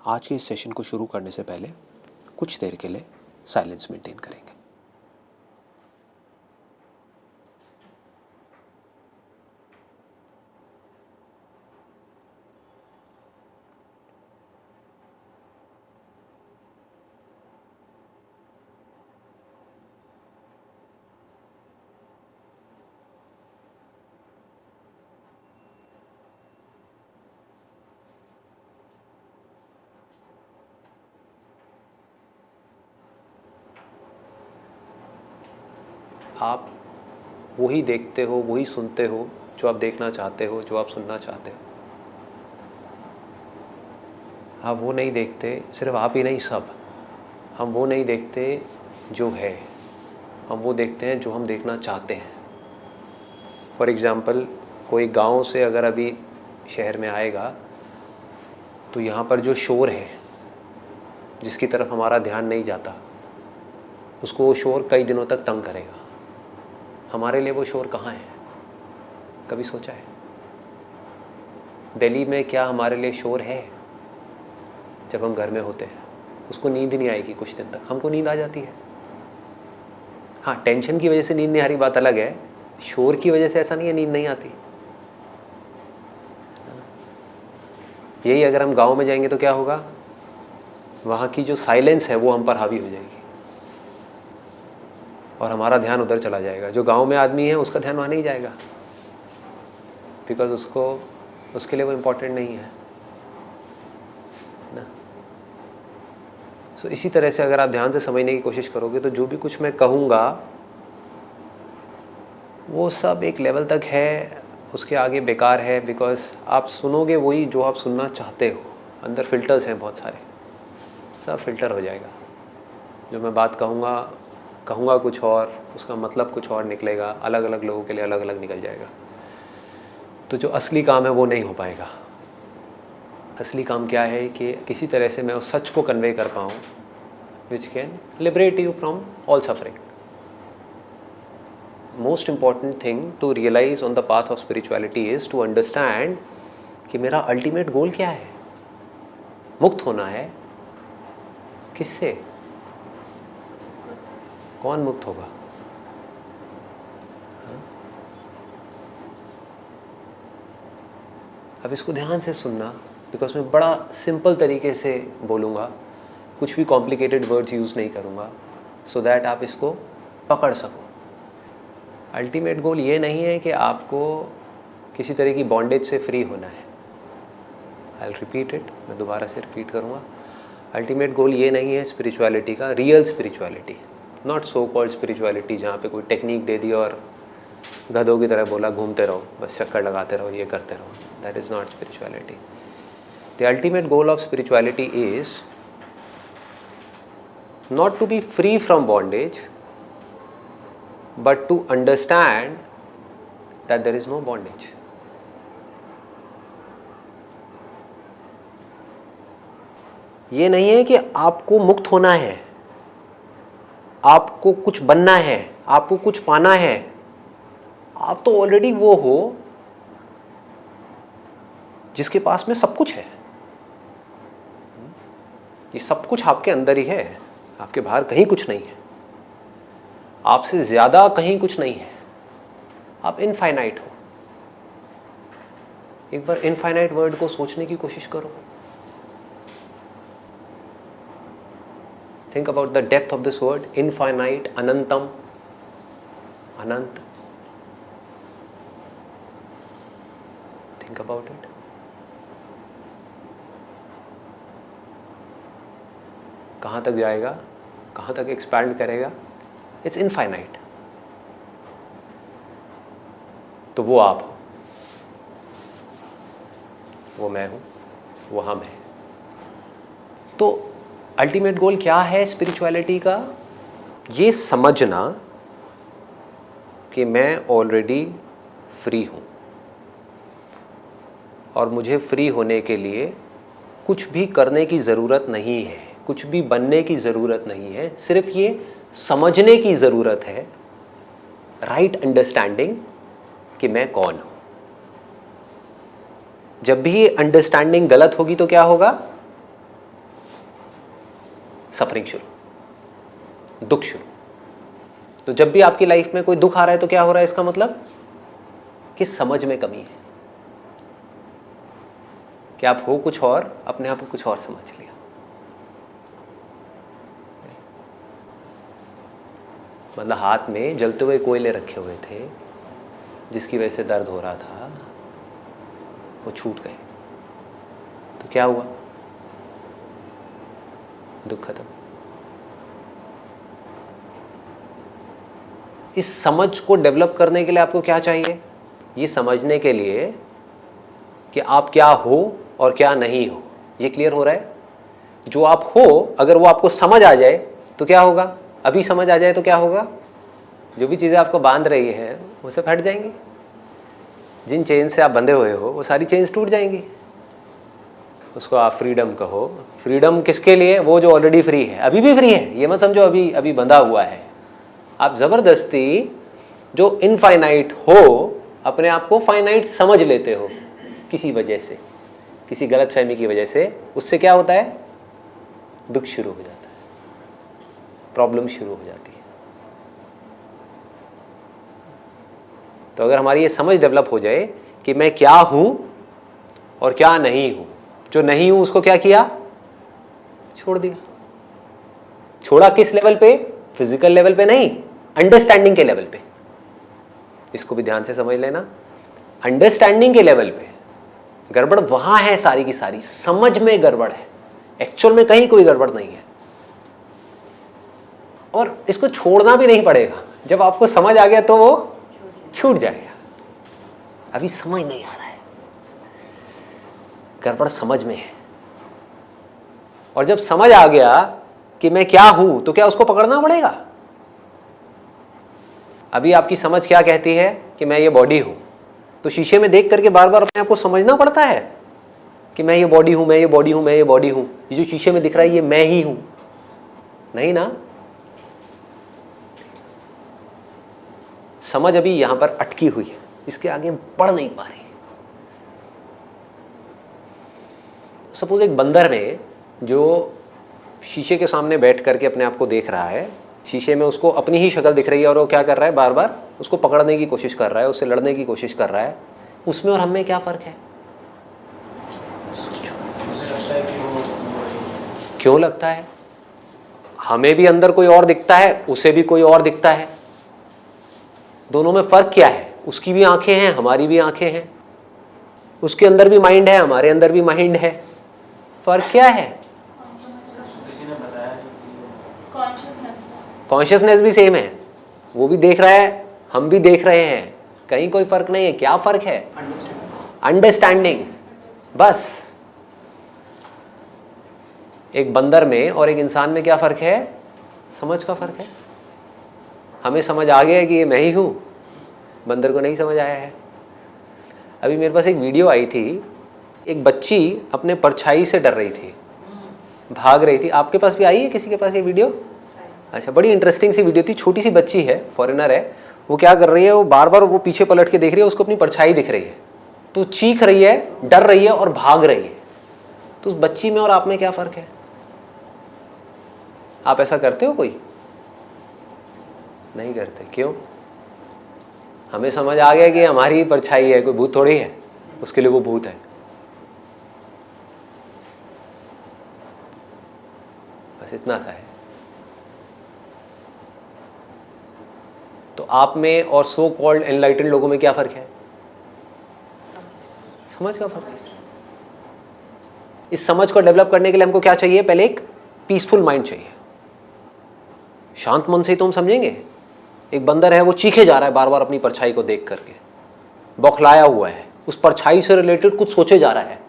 आज के इस सेशन को शुरू करने से पहले कुछ देर के लिए साइलेंस मेंटेन करेंगे। आप वही देखते हो, वही सुनते हो जो आप देखना चाहते हो, जो आप सुनना चाहते हो। आप वो नहीं देखते, सिर्फ आप ही नहीं, सब। हम वो नहीं देखते जो है, हम वो देखते हैं जो हम देखना चाहते हैं। फॉर एग्ज़ाम्पल, कोई गांव से अगर अभी शहर में आएगा तो यहाँ पर जो शोर है, जिसकी तरफ हमारा ध्यान नहीं जाता, उसको वो शोर कई दिनों तक तंग करेगा। हमारे लिए वो शोर कहाँ है? कभी सोचा है? दिल्ली में क्या हमारे लिए शोर है? जब हम घर में होते हैं उसको नींद नहीं आएगी कुछ दिन तक, हमको नींद आ जाती है। हाँ, टेंशन की वजह से नींद नहीं आ रही बात अलग है, शोर की वजह से ऐसा नहीं है नींद नहीं आती। यही अगर हम गांव में जाएंगे तो क्या होगा? वहाँ की जो साइलेंस है वो हम पर हावी हो जाएगी और हमारा ध्यान उधर चला जाएगा। जो गांव में आदमी है उसका ध्यान वहाँ नहीं जाएगा, बिकॉज उसके लिए वो इम्पोर्टेंट नहीं है ना। सो इसी तरह से अगर आप ध्यान से समझने की कोशिश करोगे तो जो भी कुछ मैं कहूँगा वो सब एक लेवल तक है, उसके आगे बेकार है, बिकॉज आप सुनोगे वही जो आप सुनना चाहते हो। अंदर फिल्टर्स हैं बहुत सारे, सब फिल्टर हो जाएगा। जो मैं बात कहूँगा कुछ और, उसका मतलब कुछ और निकलेगा, अलग अलग लोगों के लिए अलग अलग निकल जाएगा। तो जो असली काम है वो नहीं हो पाएगा। असली काम क्या है कि किसी तरह से मैं उस सच को कन्वे कर पाऊँ which can liberate you from all suffering. Most important thing to realize on the path of spirituality is to understand कि मेरा अल्टीमेट गोल क्या है। मुक्त होना है। किससे? कौन मुक्त होगा? अब इसको ध्यान से सुनना, बिकॉज मैं बड़ा सिंपल तरीके से बोलूँगा, कुछ भी कॉम्प्लिकेटेड वर्ड्स यूज़ नहीं करूँगा, सो दैट आप इसको पकड़ सको। अल्टीमेट गोल ये नहीं है कि आपको किसी तरह की बॉन्डेज से फ्री होना है। आई विल रिपीट इट, मैं दोबारा से रिपीट करूँगा। अल्टीमेट गोल ये नहीं है स्पिरिचुअलिटी का, real spirituality, not so called spirituality जहाँ पे कोई टेक्निक दे दी और गधों की तरह बोला घूमते रहो, बस चक्कर लगाते रहो, ये करते रहो। That is not spirituality. The ultimate goal of spirituality is not to be free from bondage, but to understand that there is no bondage. ये नहीं है कि आपको मुक्त होना है, आपको कुछ बनना है, आपको कुछ पाना है। आप तो ऑलरेडी वो हो जिसके पास में सब कुछ है। ये सब कुछ आपके अंदर ही है, आपके बाहर कहीं कुछ नहीं है, आपसे ज्यादा कहीं कुछ नहीं है। आप इनफाइनाइट हो। एक बार इनफाइनाइट वर्ड को सोचने की कोशिश करो। Think about the depth of this word, infinite, अनंतम, अनंत। Think about it. कहाँ तक जाएगा, कहाँ तक एक्सपैंड करेगा? It's infinite. तो वो आप हो, वो मैं हूँ, वो हम है। तो अल्टीमेट गोल क्या है स्पिरिचुअलिटी का? ये समझना कि मैं ऑलरेडी फ्री हूँ और मुझे फ्री होने के लिए कुछ भी करने की ज़रूरत नहीं है, कुछ भी बनने की ज़रूरत नहीं है। सिर्फ ये समझने की ज़रूरत है, राइट अंडरस्टैंडिंग, कि मैं कौन हूँ। जब भी ये अंडरस्टैंडिंग गलत होगी तो क्या होगा? सफरिंग शुरू, दुख शुरू। तो जब भी आपकी लाइफ में कोई दुख आ रहा है तो क्या हो रहा है, इसका मतलब कि समझ में कमी है, कि आप हो कुछ और, अपने आप को कुछ और समझ लिया। मतलब हाथ में जलते हुए कोयले रखे हुए थे, जिसकी वजह से दर्द हो रहा था, वो छूट गए, तो क्या हुआ, दुख खत्म। इस समझ को डेवलप करने के लिए आपको क्या चाहिए, ये समझने के लिए कि आप क्या हो और क्या नहीं हो, ये क्लियर हो रहा है। जो आप हो अगर वो आपको समझ आ जाए तो क्या होगा, अभी समझ आ जाए तो क्या होगा, जो भी चीज़ें आपको बांध रही हैं वो सब हट जाएंगी। जिन चेन से आप बंधे हुए हो वो सारी चेन्स टूट जाएंगी। उसको आप फ्रीडम कहो। फ्रीडम किसके लिए, वो जो ऑलरेडी फ्री है, अभी भी फ्री है, ये मत समझो अभी अभी बंधा हुआ है। आप ज़बरदस्ती जो इनफाइनाइट हो अपने आप को फाइनाइट समझ लेते हो किसी वजह से, किसी गलतफहमी की वजह से। उससे क्या होता है, दुख शुरू हो जाता है, प्रॉब्लम शुरू हो जाती है। तो अगर हमारी ये समझ डेवलप हो जाए कि मैं क्या हूं और क्या नहीं हूं, जो नहीं हूं उसको क्या किया, छोड़ दिया। छोड़ा किस लेवल पे, फिजिकल लेवल पे नहीं, अंडरस्टैंडिंग के लेवल पे। इसको भी ध्यान से समझ लेना, अंडरस्टैंडिंग के लेवल पे गड़बड़ वहां है, सारी की सारी समझ में गड़बड़ है, एक्चुअल में कहीं कोई गड़बड़ नहीं है। और इसको छोड़ना भी नहीं पड़ेगा, जब आपको समझ आ गया तो वो छूट जाएगा। अभी समझ नहीं आ रहा है, गड़बड़ समझ में है। और जब समझ आ गया कि मैं क्या हूं तो क्या उसको पकड़ना पड़ेगा। अभी आपकी समझ क्या कहती है कि मैं ये बॉडी हूं, तो शीशे में देख करके बार बार अपने आप को समझना पड़ता है कि मैं ये बॉडी हूं, मैं ये बॉडी हूं, मैं ये बॉडी हूं। ये जो शीशे में दिख रहा है ये मैं ही हूं, नहीं ना। समझ अभी यहां पर अटकी हुई है, इसके आगे बढ़ नहीं पा रही। सपोज एक बंदर में जो शीशे के सामने बैठ करके अपने आप को देख रहा है, शीशे में उसको अपनी ही शक्ल दिख रही है और वो क्या कर रहा है, बार बार उसको पकड़ने की कोशिश कर रहा है, उससे लड़ने की कोशिश कर रहा है। उसमें और हमें क्या फर्क है, क्यों लगता है, हमें भी अंदर कोई और दिखता है, उसे भी कोई और दिखता है। दोनों में फर्क क्या है, उसकी भी आंखें हैं, हमारी भी आंखें हैं, उसके अंदर भी माइंड है, हमारे अंदर भी माइंड है। फर्क क्या है, कॉन्शियसनेस भी सेम है, वो भी देख रहा है, हम भी देख रहे हैं, कहीं कोई फर्क नहीं है। क्या फर्क है, अंडरस्टैंडिंग। बस एक बंदर में और एक इंसान में क्या फर्क है, समझ का फर्क है। हमें समझ आ गया है कि ये मैं ही हूं, बंदर को नहीं समझ आया है। अभी मेरे पास एक वीडियो आई थी, एक बच्ची अपने परछाई से डर रही थी, भाग रही थी। आपके पास भी आई है किसी के पास ये वीडियो? अच्छा, बड़ी इंटरेस्टिंग सी वीडियो थी। छोटी सी बच्ची है, फॉरेनर है, वो क्या कर रही है, वो बार बार वो पीछे पलट के देख रही है, उसको अपनी परछाई दिख रही है, तो चीख रही है, डर रही है और भाग रही है। तो उस बच्ची में और आप में क्या फर्क है? आप ऐसा करते हो? कोई नहीं करते। क्यों? हमें समझ आ गया कि हमारी ही परछाई है, कोई भूत थोड़ी है, उसके लिए वो भूत है। बस इतना सा है। तो आप में और सो कॉल्ड एनलाइटेंड लोगों में क्या फर्क है? समझ का फर्क है। इस समझ को डेवलप करने के लिए हमको क्या चाहिए? पहले एक पीसफुल माइंड चाहिए, शांत मन से ही तो हम समझेंगे। एक बंदर है, वो चीखे जा रहा है बार बार अपनी परछाई को देख करके, बौखलाया हुआ है, उस परछाई से रिलेटेड कुछ सोचे जा रहा है।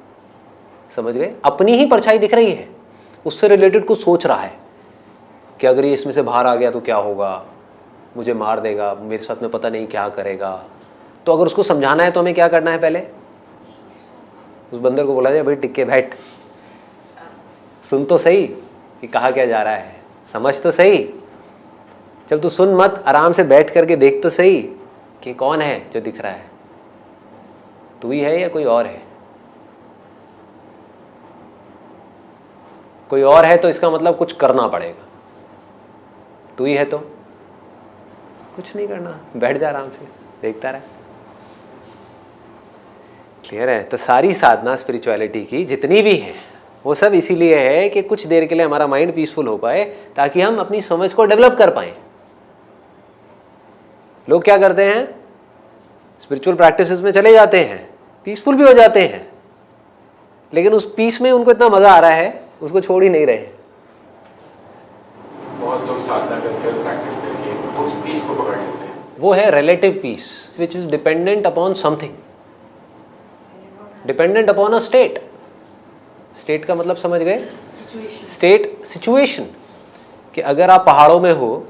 समझ गए? अपनी ही परछाई दिख रही है, उससे रिलेटेड कुछ सोच रहा है कि अगर ये इसमें से बाहर आ गया तो क्या होगा, मुझे मार देगा, मेरे साथ में पता नहीं क्या करेगा। तो अगर उसको समझाना है तो हमें क्या करना है? पहले उस बंदर को बोला जाए, भाई टिक के बैठ, सुन तो सही कि कहा क्या जा रहा है, समझ तो सही, चल तू सुन मत, आराम से बैठ करके देख तो सही कि कौन है जो दिख रहा है, तू ही है या कोई और है। कोई और है तो इसका मतलब कुछ करना पड़ेगा, तू ही है तो कुछ नहीं करना, बैठ जा आराम से, देखता रहे। क्लियर है? तो सारी साधना स्पिरिचुअलिटी की जितनी भी है वो सब इसीलिए है कि कुछ देर के लिए हमारा माइंड पीसफुल हो पाए, ताकि हम अपनी समझ को डेवलप कर पाए। लोग क्या करते हैं, स्पिरिचुअल प्रैक्टिसेस में चले जाते हैं, पीसफुल भी हो जाते हैं, लेकिन उस पीस में उनको इतना मजा आ रहा है उसको छोड़ ही नहीं रहे। बहुत लोग साधना करके प्रैक्टिस करके उस पीस को पकड़ लेते हैं। वो है relative peace which is dependent upon something, dependent upon a state. State का मतलब समझ गए? State situation. कि अगर आप पहाड़ों में हो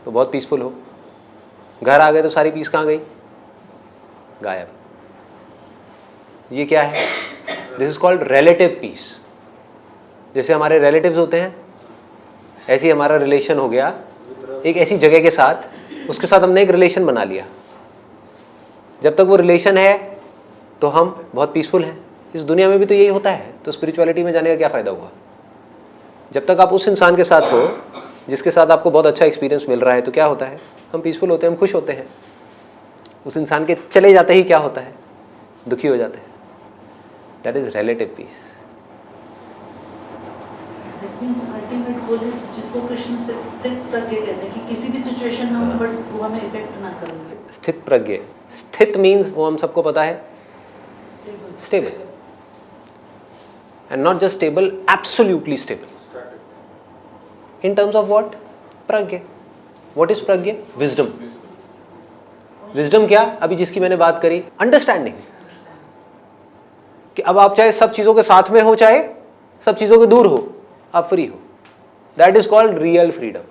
तो बहुत पीसफुल हो, घर आ गए तो सारी पीस कहाँ गई? गायब। ये क्या है? This is called relative peace. जैसे हमारे रिलेटिव्स होते हैं, ऐसे ही हमारा रिलेशन हो गया एक ऐसी जगह के साथ, उसके साथ हमने एक रिलेशन बना लिया। जब तक वो रिलेशन है तो हम बहुत पीसफुल हैं। इस दुनिया में भी तो यही होता है, तो स्पिरिचुअलिटी में जाने का क्या फ़ायदा हुआ? जब तक आप उस इंसान के साथ हो जिसके साथ आपको बहुत अच्छा एक्सपीरियंस मिल रहा है, तो क्या होता है? हम पीसफुल होते हैं, हम खुश होते हैं। उस इंसान के चले जाते ही क्या होता है? दुखी हो जाते हैं। That is relative peace. Ultimate goal is जिसको कृष्ण स्थित प्रज्ञ कहते हैं, कि किसी भी सिचुएशन में हम बट वो हमें इफेक्ट ना करेंगे। स्थित प्रज्ञ, स्थित मीन्स वो हम सबको पता है stable, and not just stable, absolutely stable. In terms of what? प्रज्ञ। व्हाट इज प्रज्ञ? विजडम। विजडम क्या? अभी जिसकी मैंने बात करी, अंडरस्टैंडिंग। कि अब आप चाहे सब चीजों के साथ में हो, चाहे सब चीजों के दूर हो, आप फ्री हो। That is called real freedom,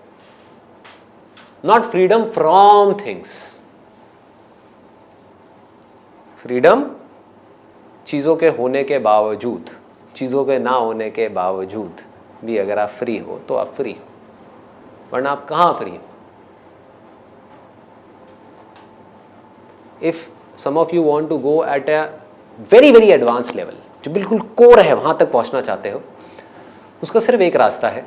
not freedom from things. Freedom चीजों के होने के बावजूद, चीजों के ना होने के बावजूद भी अगर आप फ्री हो तो आप फ्री हो, वरना आप कहां फ्री हो? If some of you want to go at a very very advance level, जो बिल्कुल कोर है, वहां तक पहुंचना चाहते हो, उसका सिर्फ एक रास्ता है,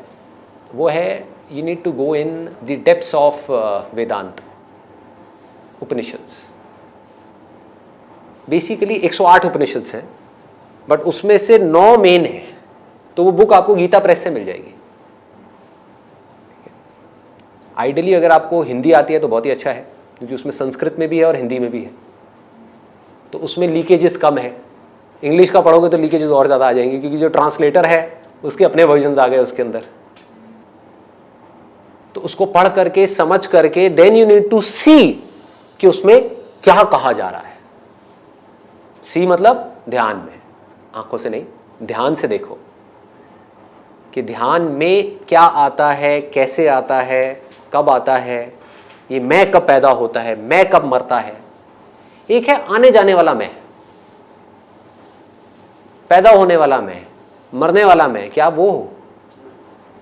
वो है you need to go in the depths of Vedanta, Upanishads. Basically 108 Upanishads हैं, बट उसमें से 9 मेन है। तो वो बुक आपको गीता प्रेस से मिल जाएगी। आइडियली अगर आपको हिंदी आती है तो बहुत ही अच्छा है, क्योंकि उसमें संस्कृत में भी है और हिंदी में भी है, तो उसमें लीकेजेस कम है। इंग्लिश का पढ़ोगे तो लीकेजेस और ज़्यादा आ जाएंगे, क्योंकि जो ट्रांसलेटर है उसके अपने वर्जन्स आ गए उसके अंदर। तो उसको पढ़ करके, समझ करके, देन यू नीड टू सी कि उसमें क्या कहा जा रहा है। सी मतलब ध्यान में, आंखों से नहीं, ध्यान से देखो कि ध्यान में क्या आता है, कैसे आता है, कब आता है, ये मैं कब पैदा होता है, मैं कब मरता है। एक है आने जाने वाला मैं, पैदा होने वाला मैं, मरने वाला मैं, क्या वो हो?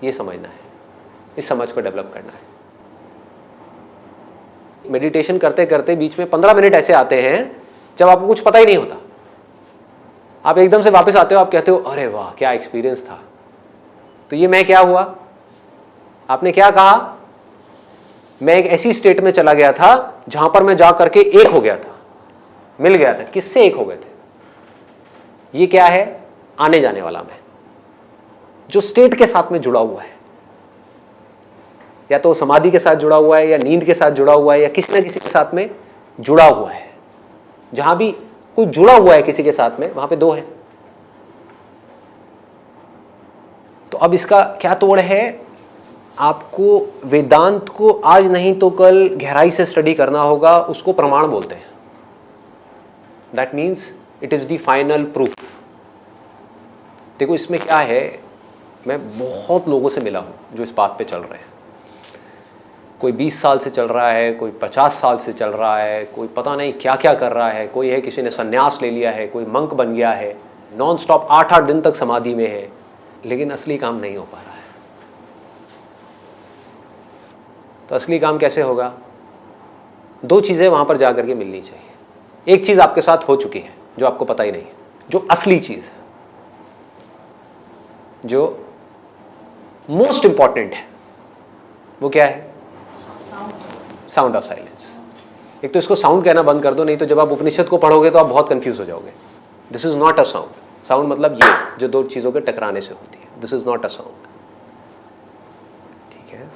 ये समझना है, इस समझ को डेवलप करना है। मेडिटेशन करते करते बीच में 15 मिनट ऐसे आते हैं जब आपको कुछ पता ही नहीं होता। आप एकदम से वापस आते हो, आप कहते हो अरे वाह क्या एक्सपीरियंस था। तो ये मैं क्या हुआ? आपने क्या कहा? मैं एक ऐसी स्टेट में चला गया था जहां पर मैं जा करके एक हो गया था, मिल गया था। किससे एक हो गए थे? ये क्या है? आने जाने वाला मैं, जो स्टेट के साथ में जुड़ा हुआ है, या तो समाधि के साथ जुड़ा हुआ है, या नींद के साथ जुड़ा हुआ है, या किसी ना किसी के साथ में जुड़ा हुआ है। जहां भी कोई जुड़ा हुआ है किसी के साथ में, वहां पे 2 है। तो अब इसका क्या तोड़ है? आपको वेदांत को आज नहीं तो कल गहराई से स्टडी करना होगा। उसको प्रमाण बोलते हैं। That means it is the final proof. देखो इसमें क्या है, मैं बहुत लोगों से मिला हूं जो इस बात पे चल रहे हैं। कोई 20 साल से चल रहा है, कोई 50 साल से चल रहा है, कोई पता नहीं क्या क्या कर रहा है, कोई है किसी ने संन्यास ले लिया है, कोई मंक बन गया है, नॉन स्टॉप 8-8 दिन तक समाधि में है, लेकिन असली काम नहीं हो पा रहा है। तो असली काम कैसे होगा? 2 चीज़ें वहाँ पर जा करके मिलनी चाहिए। एक चीज़ आपके साथ हो चुकी है जो आपको पता ही नहीं है, जो असली चीज़ है, जो मोस्ट इंपॉर्टेंट है, वो क्या है? साउंड। Sound of silence. एक तो इसको साउंड कहना बंद कर दो, नहीं तो जब आप उपनिषद को पढ़ोगे तो आप बहुत कंफ्यूज हो जाओगे। This is not a sound. Sound मतलब ये जो दो चीजों के टकराने से होती है, this is not a sound. ठीक है,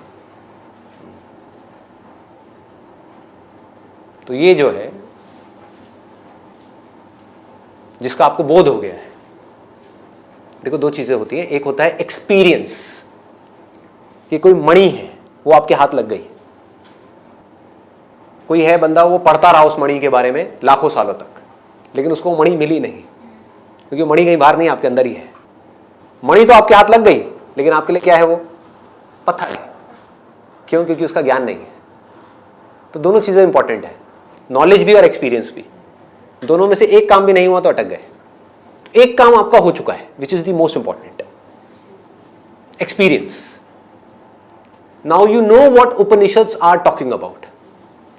तो ये जो है जिसका आपको बोध हो गया है, देखो दो चीजें होती हैं। एक होता है एक्सपीरियंस, कि कोई मणि है वो आपके हाथ लग गई। कोई है बंदा, वो पढ़ता रहा उस मणि के बारे में लाखों सालों तक, लेकिन उसको वो मणि मिली नहीं, क्योंकि मणि कहीं बाहर नहीं, आपके अंदर ही है। मणि तो आपके हाथ लग गई, लेकिन आपके लिए क्या है? वो पत्थर है। क्यों? क्योंकि उसका ज्ञान नहीं है। तो दोनों चीजें इंपॉर्टेंट है, नॉलेज भी और एक्सपीरियंस भी। दोनों में से एक काम भी नहीं हुआ तो अटक गए। तो एक काम आपका हो चुका है, which is the most important, experience. Now you know what Upanishads are talking about,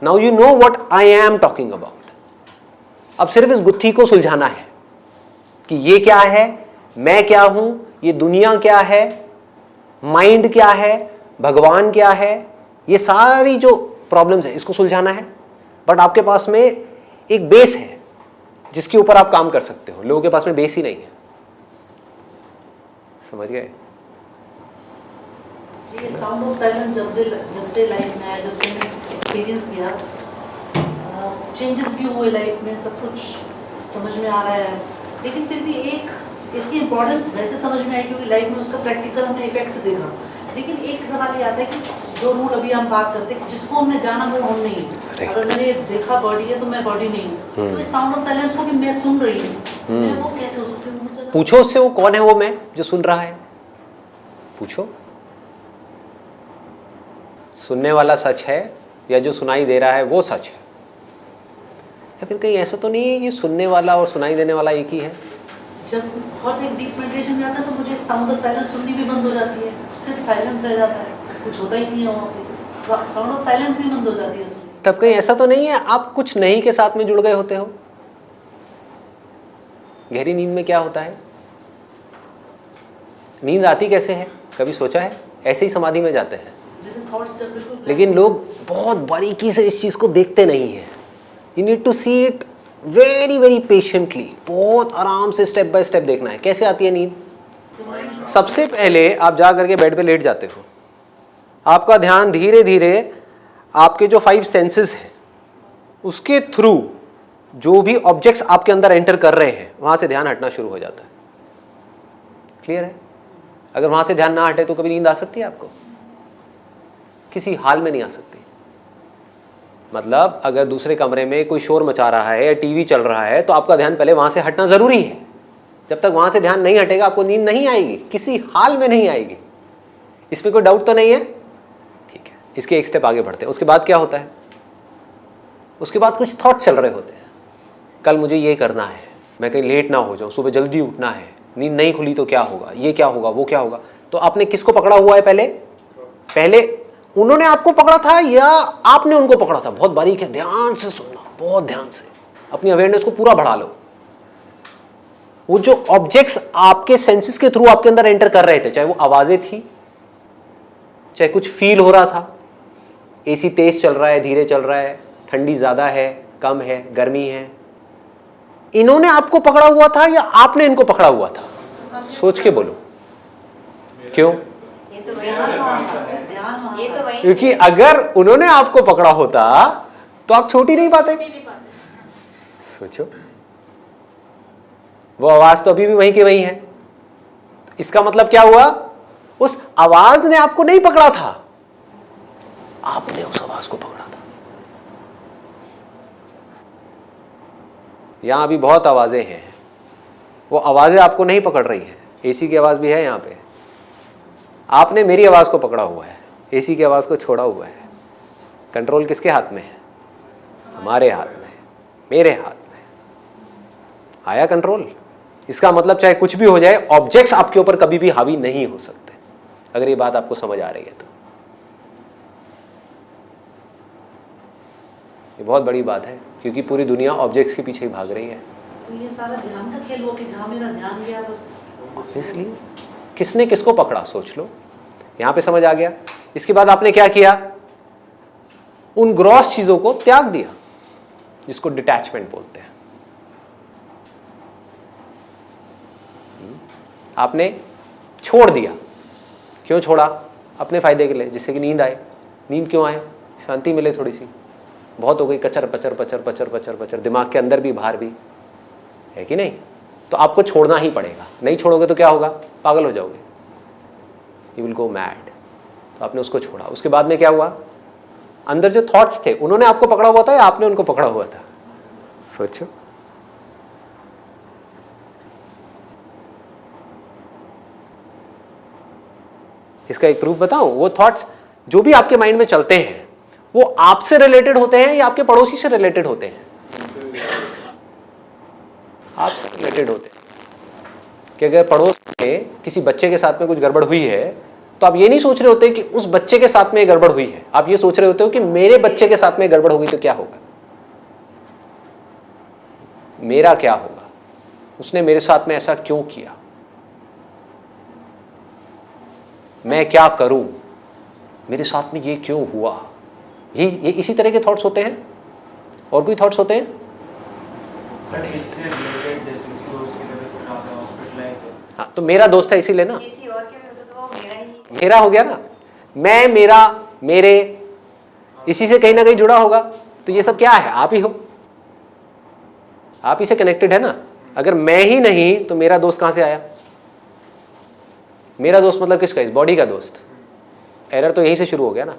now you know what I am talking about. अब सिर्फ इस गुत्थी को सुलझाना है कि ये क्या है, मैं क्या हूं, ये दुनिया क्या है, माइंड क्या है, भगवान क्या है, ये सारी जो प्रॉब्लम्स है इसको सुलझाना है। बट आपके पास में एक बेस है जिसके ऊपर आप काम कर सकते हो, लोगों के पास में बेस ही नहीं है। समझ गए? ये साउंड ऑफ साइलेंस जब से लाइफ में आया, जब से मैंने एक्सपीरियंस किया, चेंजेस भी हुए लाइफ में, सब कुछ समझ में आ रहा है। लेकिन फिर भी एक इसकी इम्पोर्टेंस वैसे समझ में आई क्योंकि लाइफ में उसका प्रैक्टिकल हमने इफेक्ट देखा। लेकिन एक सवाल ये आता है कि जो रूल अभी हम बात करते हैं, जिसको हमने जाना वो हम नहीं है। अगर मैंने देखा बॉडी है तो मैं बॉडी नहीं हूँ, तो इस साउंड ऑफ साइलेंस को भी मैं सुन रही हूँ, मैं वो कैसे हो सकती हूँ? पूछो उससे, वो कौन है वो मैं जो सुन रहा है? पूछो। सुनने वाला सच है या जो सुनाई दे रहा है वो सच है? या फिर कहीं ऐसा तो नहीं है ये सुनने वाला और सुनाई देने वाला एक ही है? जब बहुत एक डीप मेडिटेशन में आता है तो मुझे साउंड ऑफ साइलेंस सुननी भी बंद हो जाती है, सिर्फ साइलेंस रह जाता है, कुछ होता ही नहीं है वहाँ पे, साउंड ऑफ साइलेंस भी बंद हो जाती है। तब कहीं ऐसा तो नहीं है आप कुछ नहीं के साथ में जुड़ गए होते हो? गहरी नींद में क्या होता है? नींद आती कैसे है, कभी सोचा है? ऐसे ही समाधि में जाते हैं, जैसे थॉट्स जब बिल्कुल। लेकिन लोग बहुत बारीकी से इस चीज को देखते नहीं है। You need to see it very very patiently, बहुत आराम से स्टेप बाय स्टेप देखना है। कैसे आती है नींद? सबसे पहले आप जा करके बेड पे लेट जाते हो, आपका ध्यान धीरे धीरे आपके जो 5 सेंसेस हैं उसके थ्रू जो भी ऑब्जेक्ट्स आपके अंदर एंटर कर रहे हैं वहां से ध्यान हटना शुरू हो जाता है। क्लियर है? अगर वहां से ध्यान ना हटे तो कभी नींद आ सकती है आपको? किसी हाल में नहीं आ सकती। मतलब अगर दूसरे कमरे में कोई शोर मचा रहा है या टीवी चल रहा है तो आपका ध्यान पहले वहां से हटना जरूरी है। जब तक वहां से ध्यान नहीं हटेगा आपको नींद नहीं आएगी, किसी हाल में नहीं आएगी। इसमें कोई डाउट तो नहीं है? ठीक है, इसके एक स्टेप आगे बढ़ते हैं। उसके बाद क्या होता है? उसके बाद कुछ थॉट चल रहे होते हैं, कल मुझे ये करना है, मैं कहीं लेट ना हो जाऊं, सुबह जल्दी उठना है, नींद नहीं खुली तो क्या होगा, ये क्या होगा, वो क्या होगा। तो आपने किसको पकड़ा हुआ है? पहले उन्होंने आपको पकड़ा था या आपने उनको पकड़ा था? बहुत बारीक है, ध्यान से सुनना, बहुत ध्यान से अपनी अवेयरनेस को पूरा बढ़ा लो। वो जो ऑब्जेक्ट्स आपके सेंसेस के थ्रू आपके अंदर एंटर कर रहे थे, चाहे वो आवाजें थी, चाहे कुछ फील हो रहा था, एसी तेज चल रहा है, धीरे चल रहा है, ठंडी ज्यादा है, कम है, गर्मी है, इन्होंने आपको पकड़ा हुआ था या आपने इनको पकड़ा हुआ था? सोच के बोलो। क्यों? क्योंकि अगर उन्होंने आपको पकड़ा होता तो आप छोड़ ही नहीं पाते। सोचो, वो आवाज तो अभी भी वहीं की वहीं है। इसका मतलब क्या हुआ? उस आवाज ने आपको नहीं पकड़ा था, आपने उस आवाज को पकड़ा था। यहां अभी बहुत आवाजें हैं, वो आवाजें आपको नहीं पकड़ रही हैं। एसी की आवाज भी है यहां पे, आपने मेरी आवाज को पकड़ा हुआ है, एसी की आवाज को छोड़ा हुआ है। कंट्रोल किसके हाथ में है? हमारे हाथ में, मेरे हाथ में। आया कंट्रोल? इसका मतलब चाहे कुछ भी हो जाए, ऑब्जेक्ट्स आपके ऊपर कभी भी हावी नहीं हो सकते। अगर ये बात आपको समझ आ रही है तो ये बहुत बड़ी बात है, क्योंकि पूरी दुनिया ऑब्जेक्ट्स के पीछे ही भाग रही है। तो ये सारा ध्यान का खेल हो कि जहां मेरा ध्यान गया बस। ऑब्वियसली किसने किसको पकड़ा? सोच लो। यहां पे समझ आ गया। इसके बाद आपने क्या किया, उन ग्रॉस चीजों को त्याग दिया, जिसको डिटैचमेंट बोलते हैं। आपने छोड़ दिया। क्यों छोड़ा? अपने फायदे के लिए, जिससे कि नींद आए। नींद क्यों आए? शांति मिले थोड़ी सी। बहुत हो गई कचर पचर पचर पचर पचर पचर, दिमाग के अंदर भी बाहर भी, है कि नहीं? तो आपको छोड़ना ही पड़ेगा। नहीं छोड़ोगे तो क्या होगा? पागल हो जाओगे, यू विल गो मैड। तो आपने उसको छोड़ा। उसके बाद में क्या हुआ? अंदर जो थॉट्स थे उन्होंने आपको पकड़ा हुआ था या आपने उनको पकड़ा हुआ था? सोचो। इसका एक प्रूफ बताऊं? वो थॉट्स जो भी आपके माइंड में चलते हैं वो आपसे रिलेटेड होते हैं या आपके पड़ोसी से रिलेटेड होते हैं? आपसे रिलेटेड होते हैं। कि अगर पड़ोस में किसी बच्चे के साथ में कुछ गड़बड़ हुई है तो आप ये नहीं सोच रहे होते कि उस बच्चे के साथ में गड़बड़ हुई है, आप ये सोच रहे होते हो कि मेरे बच्चे के साथ में गड़बड़ होगी तो क्या होगा, मेरा क्या होगा, उसने मेरे साथ में ऐसा क्यों किया, मैं क्या करूं, मेरे साथ में ये क्यों हुआ। ये इसी तरह के थॉट्स होते हैं। और कोई थॉट्स होते हैं? हाँ, तो मेरा दोस्त है इसीलिए ना, मेरा हो गया ना, मैं, मेरा, मेरे, इसी से कहीं ना कहीं जुड़ा होगा। तो ये सब क्या है? आप ही हो, आप ही से कनेक्टेड है ना। अगर मैं ही नहीं तो मेरा दोस्त कहां से आया? मेरा दोस्त मतलब किसका? इस बॉडी का दोस्त। एरर तो यहीं से शुरू हो गया ना।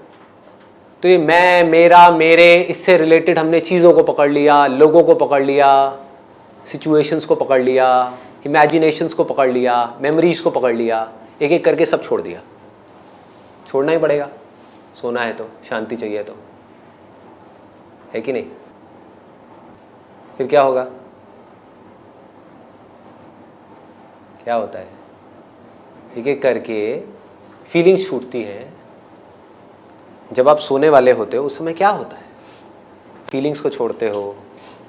तो ये मैं, मेरा, मेरे, इससे रिलेटेड हमने चीज़ों को पकड़ लिया, लोगों को पकड़ लिया, सिचुएशंस को पकड़ लिया, इमेजिनेशंस को पकड़ लिया, मेमोरीज को पकड़ लिया, एक एक करके सब छोड़ दिया। छोड़ना ही पड़ेगा, सोना है तो, शांति चाहिए तो, है कि नहीं? फिर क्या होगा? क्या होता है? एक एक करके फीलिंग्स छूटती हैं। जब आप सोने वाले होते हो उस समय क्या होता है? फीलिंग्स को छोड़ते हो,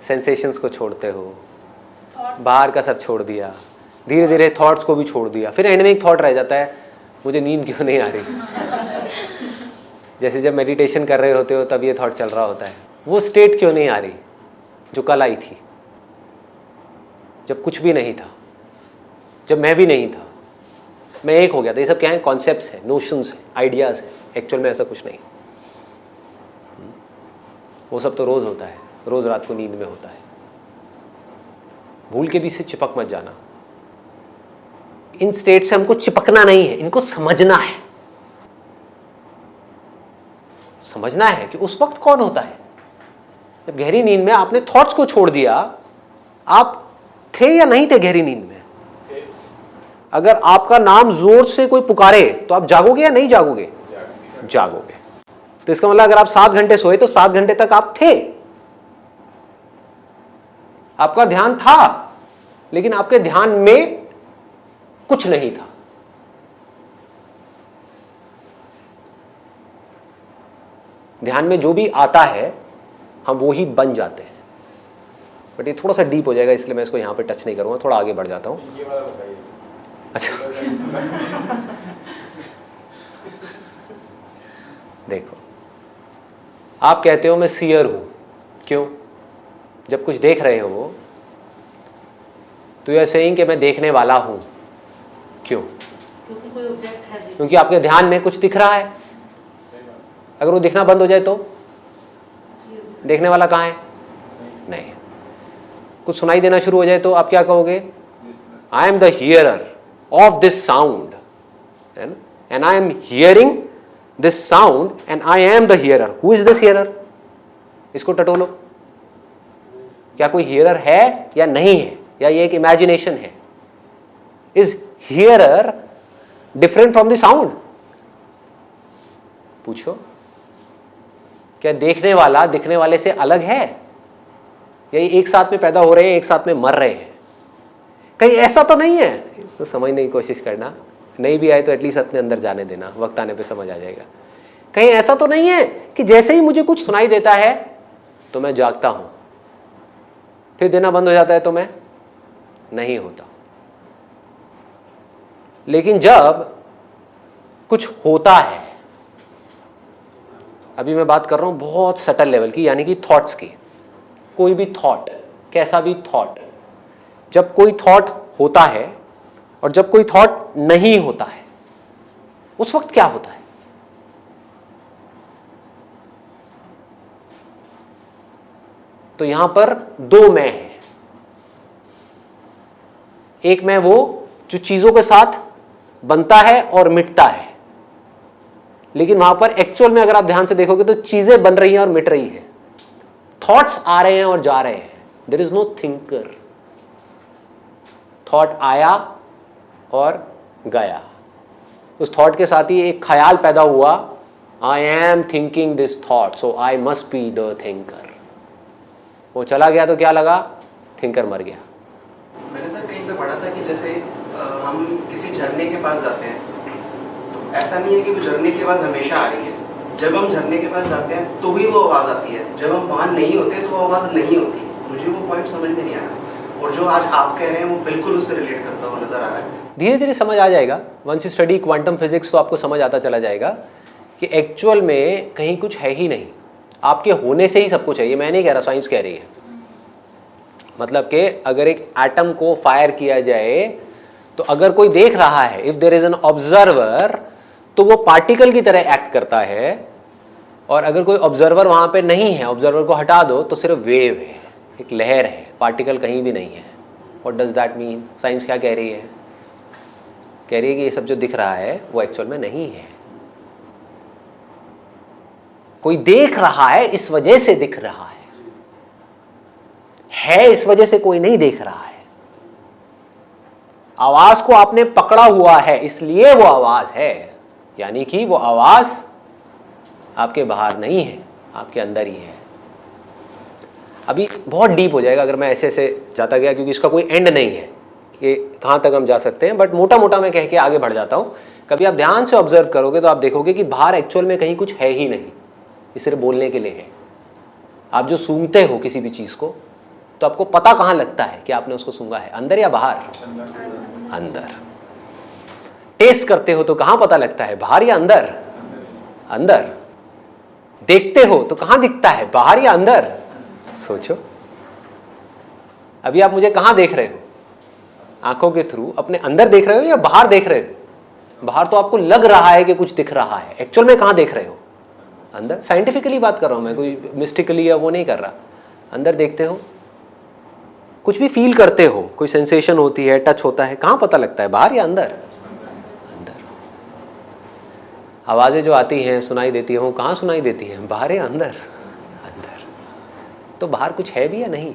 सेंसेशंस को छोड़ते हो, बाहर का सब छोड़ दिया, धीरे धीरे थॉट्स को भी छोड़ दिया। फिर एंड में एक थॉट रह जाता है, मुझे नींद क्यों नहीं आ रही। जैसे जब मेडिटेशन कर रहे होते हो तब ये थॉट चल रहा होता है, वो स्टेट क्यों नहीं आ रही जो कल आई थी, जब कुछ भी नहीं था, जब मैं भी नहीं था, मैं एक हो गया था। ये सब क्या है? कॉन्सेप्ट्स हैं, नोशंस हैं, आइडियाज़ हैं। एक्चुअल में ऐसा कुछ नहीं। वो सब तो रोज़ होता है, रोज़ रात को नींद में होता है। भूल के भी इससे चिपक मत जाना। इन स्टेट से हमको चिपकना नहीं है, इनको समझना है। समझना है कि उस वक्त कौन होता है जब गहरी नींद में आपने थॉट्स को छोड़ दिया। आप थे या नहीं थे गहरी नींद में? अगर आपका नाम जोर से कोई पुकारे तो आप जागोगे या नहीं जागोगे? जागोगे। तो इसका मतलब अगर आप 7 घंटे सोए तो 7 घंटे तक आप थे, आपका ध्यान था, लेकिन आपके ध्यान में कुछ नहीं था। ध्यान में जो भी आता है हम वो ही बन जाते हैं। बट ये थोड़ा सा डीप हो जाएगा, इसलिए मैं इसको यहां पे टच नहीं करूंगा, थोड़ा आगे बढ़ जाता हूं। ये वाला बताइए। अच्छा देखो, आप कहते हो मैं सीयर हूं। क्यों? जब कुछ देख रहे हो तो यू आर सेइंग कि मैं देखने वाला हूं। क्यों? क्योंकि कोई ऑब्जेक्ट है। क्योंकि आपके ध्यान में कुछ दिख रहा है। अगर वो दिखना बंद हो जाए तो देखने वाला कहाँ है? नहीं। कुछ सुनाई देना शुरू हो जाए तो आप क्या कहोगे? I am the hearer of this sound, and I am hearing this sound and I am the hearer. Who is this hearer? इसको टटोलो। क्या कोई हियरर है या नहीं है, या ये एक इमेजिनेशन है? Is hearer different from the sound? पूछो। क्या देखने वाला दिखने वाले से अलग है, या ये एक साथ में पैदा हो रहे हैं, एक साथ में मर रहे हैं? कहीं ऐसा तो नहीं है? तो समझने की कोशिश करना, नहीं भी आए तो एटलीस्ट अपने अंदर जाने देना, वक्त आने पे समझ आ जाएगा। कहीं ऐसा तो नहीं है कि जैसे ही मुझे कुछ सुनाई देता है तो मैं जागता हूं, फिर देना बंद हो जाता है तो मैं नहीं होता। लेकिन जब कुछ होता है। अभी मैं बात कर रहा हूं बहुत सटल लेवल की, यानी कि थॉट्स की। कोई भी थॉट, कैसा भी थॉट, जब कोई थॉट होता है और जब कोई थॉट नहीं होता है, उस वक्त क्या होता है? तो यहां पर दो मैं हैं। एक मैं वो जो चीजों के साथ बनता है और मिटता है, लेकिन वहां पर एक्चुअल में अगर आप ध्यान से देखोगे तो चीजें बन रही हैं और मिट रही हैं, थॉट्स आ रहे हैं और जा रहे हैं। There is no thinker. Thought आया और गया, उस थॉट के साथ ही एक ख्याल पैदा हुआ, I am thinking this thought so I must be the thinker. वो चला गया तो क्या लगा? थिंकर मर गया। मैंने सर कहीं पे पढ़ा था कि जैसे हम किसी झरने के पास जाते हैं तो ऐसा नहीं है कि वो झरने की आवाज़ हमेशा आ रही है। जब हम झरने के पास जाते हैं तो ही वो आवाज़ आती है, जब हम वहाँ नहीं होते तो वो आवाज़ नहीं होती। मुझे वो पॉइंट समझ में नहीं आया, और जो आज आप कह रहे हैं वो बिल्कुल उससे रिलेट करता हुआ नजर आ रहा है। धीरे धीरे समझ आ जाएगा। Once you study quantum physics तो आपको समझ आता चला जाएगा कि एक्चुअल में कहीं कुछ है ही नहीं, आपके होने से ही सब कुछ है। ये मैं नहीं कह रहा, साइंस कह रही है। मतलब कि अगर एक एटम को फायर किया जाए तो अगर कोई देख रहा है, if there is an observer, तो वो पार्टिकल की तरह एक्ट करता है। और अगर कोई ऑब्जर्वर वहां पे नहीं है, ऑब्जर्वर को हटा दो तो सिर्फ वेव है, एक लहर है, पार्टिकल कहीं भी नहीं है। What does that mean? Science क्या कह रही है? कह रही है कि ये सब जो दिख रहा है वो एक्चुअल में नहीं है। कोई देख रहा है इस वजह से दिख रहा है इस वजह से कोई नहीं देख रहा है। आवाज को आपने पकड़ा हुआ है इसलिए वो आवाज है, यानी कि वो आवाज आपके बाहर नहीं है, आपके अंदर ही है। अभी बहुत डीप हो जाएगा अगर मैं ऐसे ऐसे जाता गया, क्योंकि इसका कोई एंड नहीं है कि कहां तक हम जा सकते हैं, बट मोटा मोटा मैं कह के आगे बढ़ जाता हूं। कभी आप ध्यान से ऑब्जर्व करोगे तो आप देखोगे कि बाहर एक्चुअल में कहीं कुछ है ही नहीं, ये सिर्फ बोलने के लिए है। आप जो सूंघते हो किसी भी चीज को, तो आपको पता कहां लगता है कि आपने उसको सूंघा है? अंदर या बाहर? अंदर। टेस्ट करते हो तो कहां पता लगता है? बाहर या अंदर? अंदर। देखते हो तो कहां दिखता है? बाहर या अंदर? सोचो। अभी आप मुझे कहां देख रहे हो? आंखों के थ्रू अपने अंदर देख रहे हो या बाहर देख रहे हो? बाहर तो आपको लग रहा है कि कुछ दिख रहा है, एक्चुअल में कहां देख रहे हो? अंदर। साइंटिफिकली बात कर रहा हूं मैं, कोई मिस्टिकली या वो नहीं कर रहा। अंदर देखते हो, कुछ भी फील करते हो, कोई सेंसेशन होती है, टच होता है, कहां पता लगता है? बाहर या अंदर? अंदर। आवाजें जो आती हैं, सुनाई देती हैं, वो कहां सुनाई देती हैं? बाहर या अंदर? अंदर। तो बाहर कुछ है भी या नहीं?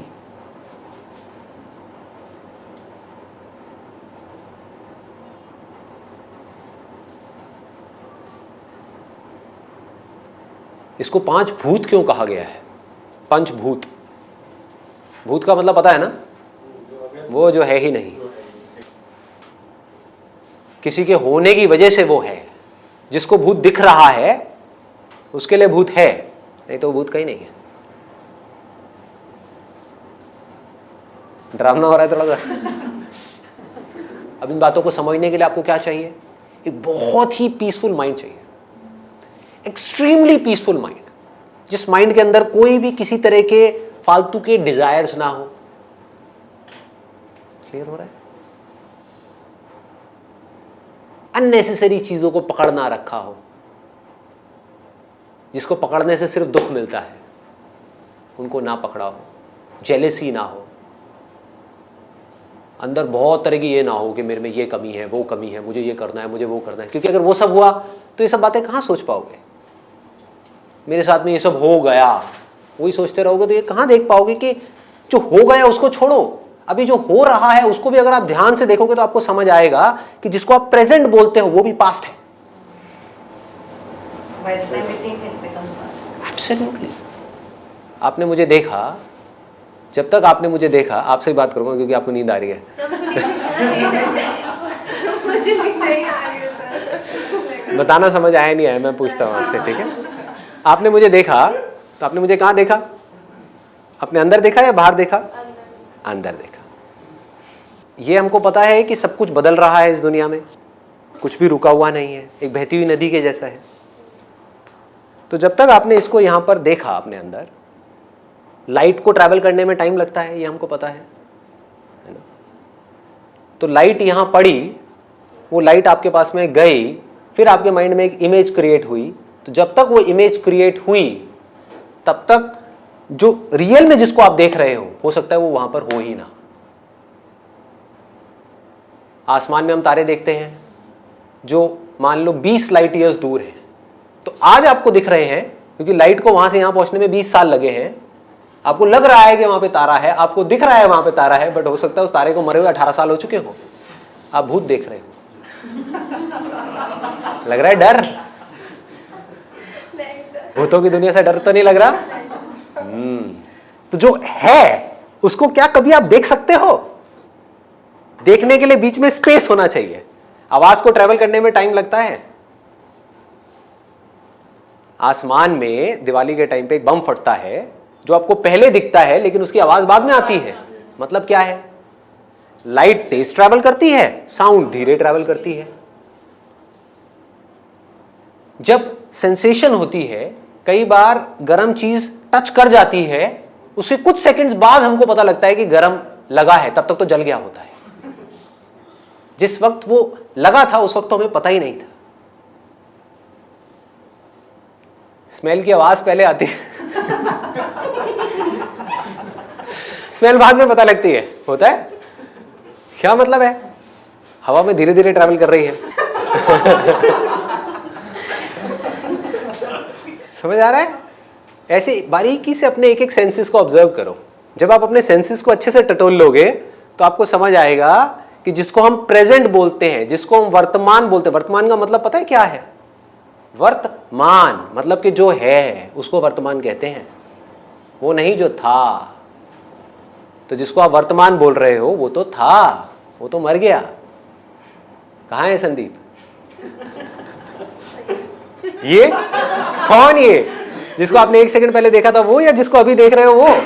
इसको पांच भूत क्यों कहा गया है? पंचभूत। भूत का मतलब पता है ना? वो जो है ही नहीं, किसी के होने की वजह से वो है। जिसको भूत दिख रहा है उसके लिए भूत है, नहीं तो भूत कहीं नहीं है। डरावना हो रहा है थोड़ा सा। अब इन बातों को समझने के लिए आपको क्या चाहिए? एक बहुत ही पीसफुल माइंड चाहिए, एक्सट्रीमली पीसफुल माइंड, जिस माइंड के अंदर कोई भी किसी तरह के फालतू के डिजायर्स ना हो। क्लियर हो रहा है? अननेसेसरी चीजों को पकड़ ना रखा हो, जिसको पकड़ने से सिर्फ दुख मिलता है, उनको ना पकड़ा हो। जेलेसी ना हो, अंदर बहुत तरह की ये ना हो कि मेरे में ये कमी है, वो कमी है, मुझे ये करना है, मुझे वो करना है। क्योंकि अगर वो सब हुआ तो ये सब बातें कहां सोच पाओगे? मेरे साथ में ये सब हो गया, वही सोचते रहोगे तो ये कहां देख पाओगे कि जो हो गया उसको छोड़ो, अभी जो हो रहा है उसको भी अगर आप ध्यान से देखोगे तो आपको समझ आएगा कि जिसको आप प्रेजेंट बोलते हो वो भी पास्ट है। एब्सोल्युटली। आपने मुझे देखा, जब तक आपने मुझे देखा, आपसे ही बात करूंगा क्योंकि आपको नींद आ रही है। बताना समझ आया नहीं आया, मैं पूछता हूँ आपसे, ठीक है? आपने मुझे देखा तो आपने मुझे कहाँ देखा? अपने अंदर देखा या बाहर देखा? अंदर देखा। ये हमको पता है कि सब कुछ बदल रहा है इस दुनिया में, कुछ भी रुका हुआ नहीं है, एक बहती हुई नदी के जैसा है। तो जब तक आपने इसको यहां पर देखा अपने अंदर, लाइट को ट्रैवल करने में टाइम लगता है, ये हमको पता है ना। तो लाइट यहां पड़ी, वो लाइट आपके पास में गई, फिर आपके माइंड में एक इमेज क्रिएट हुई। तो जब तक वो इमेज क्रिएट हुई तब तक जो रियल में जिसको आप देख रहे हो सकता है वो वहां पर हो ही ना। आसमान में हम तारे देखते हैं जो मान लो 20 लाइट ईयर्स दूर हैं, तो आज आपको दिख रहे हैं क्योंकि लाइट को वहां से यहां पहुंचने में 20 साल लगे हैं। आपको लग रहा है कि वहां पे तारा है, आपको दिख रहा है वहां पे तारा है, बट हो सकता है उस तारे को मरे हुए 18 साल हो चुके हो, आप भूत देख रहे हो। लग रहा है डर? भूतों की दुनिया से डर तो नहीं लग रहा? तो जो है उसको क्या कभी आप देख सकते हो? देखने के लिए बीच में स्पेस होना चाहिए। आवाज को ट्रेवल करने में टाइम लगता है। आसमान में दिवाली के टाइम पे एक बम फटता है जो आपको पहले दिखता है लेकिन उसकी आवाज बाद में आती है। मतलब क्या है? लाइट तेज ट्रैवल करती है, साउंड धीरे ट्रैवल करती है। जब सेंसेशन होती है, कई बार गर्म चीज टच कर जाती है, उसके कुछ सेकंड्स बाद हमको पता लगता है कि गर्म लगा है, तब तक तो जल गया होता है। जिस वक्त वो लगा था उस वक्त तो हमें पता ही नहीं था। स्मेल की आवाज पहले आती है स्मेल बाद में पता लगती है, होता है क्या? मतलब है हवा में धीरे धीरे ट्रैवल कर रही है समझ आ रहा है? ऐसे बारीकी से अपने एक एक सेंसेस को ऑब्जर्व करो। जब आप अपने सेंसेस को अच्छे से टटोल लोगे तो आपको समझ आएगा कि जिसको हम प्रेजेंट बोलते हैं, जिसको हम वर्तमान बोलते हैं, वर्तमान का मतलब पता है क्या है? वर्तमान मतलब कि जो है उसको वर्तमान कहते हैं, वो नहीं जो था। तो जिसको आप वर्तमान बोल रहे हो वो तो था, वो तो मर गया। कहाँ है संदीप? ये कौन? ये जिसको आपने एक सेकंड पहले देखा था वो, या जिसको अभी देख रहे हो वो? जिसको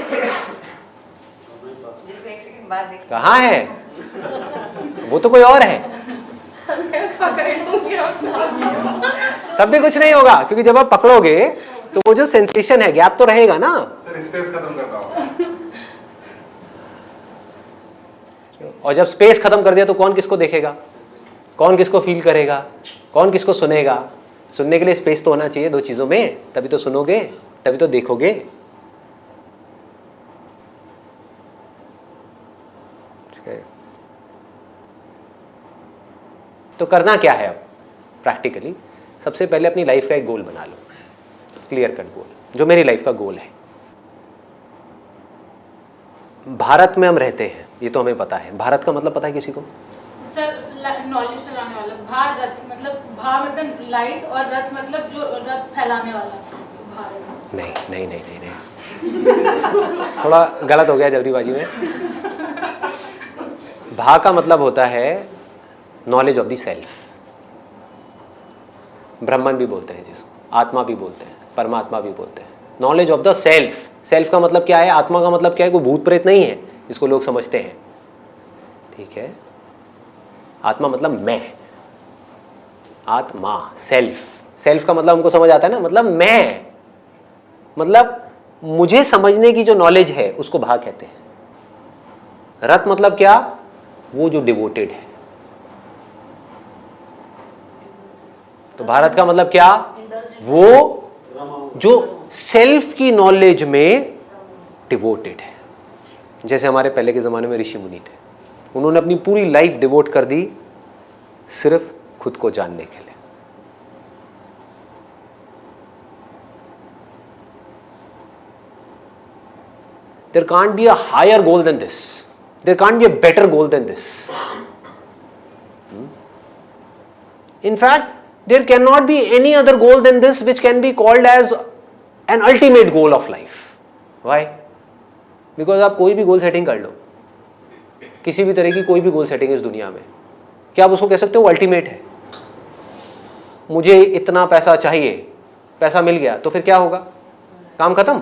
एक सेकंड बाद देख। कहाँ है? वो तो कोई और है। तब भी कुछ नहीं होगा क्योंकि जब आप पकड़ोगे तो वो जो सेंसेशन है, गैप तो रहेगा ना। सर स्पेस खत्म करता हूँ। और जब स्पेस खत्म कर दिया तो कौन किसको देखेगा, कौन किसको फील करेगा, कौन किसको सुनेगा? सुनने के लिए स्पेस तो होना चाहिए दो चीजों में, तभी तो सुनोगे, तभी तो देखोगे। तो करना क्या है अब प्रैक्टिकली? सबसे पहले अपनी लाइफ का एक गोल बना लो, क्लियर कट गोल, जो मेरी लाइफ का गोल है। भारत में हम रहते हैं, ये तो हमें पता है। भारत का मतलब पता है किसी को? सर नॉलेज फैलाने वाला। भारत मतलब लाइट, और रथ मतलब जो रथ फैलाने वाला। भारत नहीं नहीं नहीं नहीं, नहीं। थोड़ा गलत हो गया जल्दीबाजी में। भा का मतलब होता है नॉलेज ऑफ द सेल्फ। ब्रह्मन भी बोलते हैं जिसको, आत्मा भी बोलते हैं, परमात्मा भी बोलते हैं। Knowledge of the self. Self का मतलब क्या है? आत्मा का मतलब क्या है? कोई भूत प्रेत नहीं है इसको लोग समझते हैं, ठीक है? आत्मा मतलब मैं, आत्मा, सेल्फ। सेल्फ का मतलब हमको समझ आता है ना, मतलब मैं, मतलब मुझे समझने की जो नॉलेज है उसको भा कहते हैं। रत मतलब क्या? वो जो डिवोटेड है। तो भारत का मतलब क्या? वो जो सेल्फ की नॉलेज में डिवोटेड है। जैसे हमारे पहले के जमाने में ऋषि मुनि थे, उन्होंने अपनी पूरी लाइफ डिवोट कर दी सिर्फ खुद को जानने के लिए। There can't be a higher goal than this. There can't be a better goal than this. In fact, there cannot be any other goal than this which can be called as an ultimate goal of life. Why? Because आप कोई भी goal setting कर लो, किसी भी तरह की कोई भी गोल सेटिंग इस दुनिया में, क्या आप उसको कह सकते हो वो अल्टीमेट है? मुझे इतना पैसा चाहिए, पैसा मिल गया तो फिर क्या होगा? काम खत्म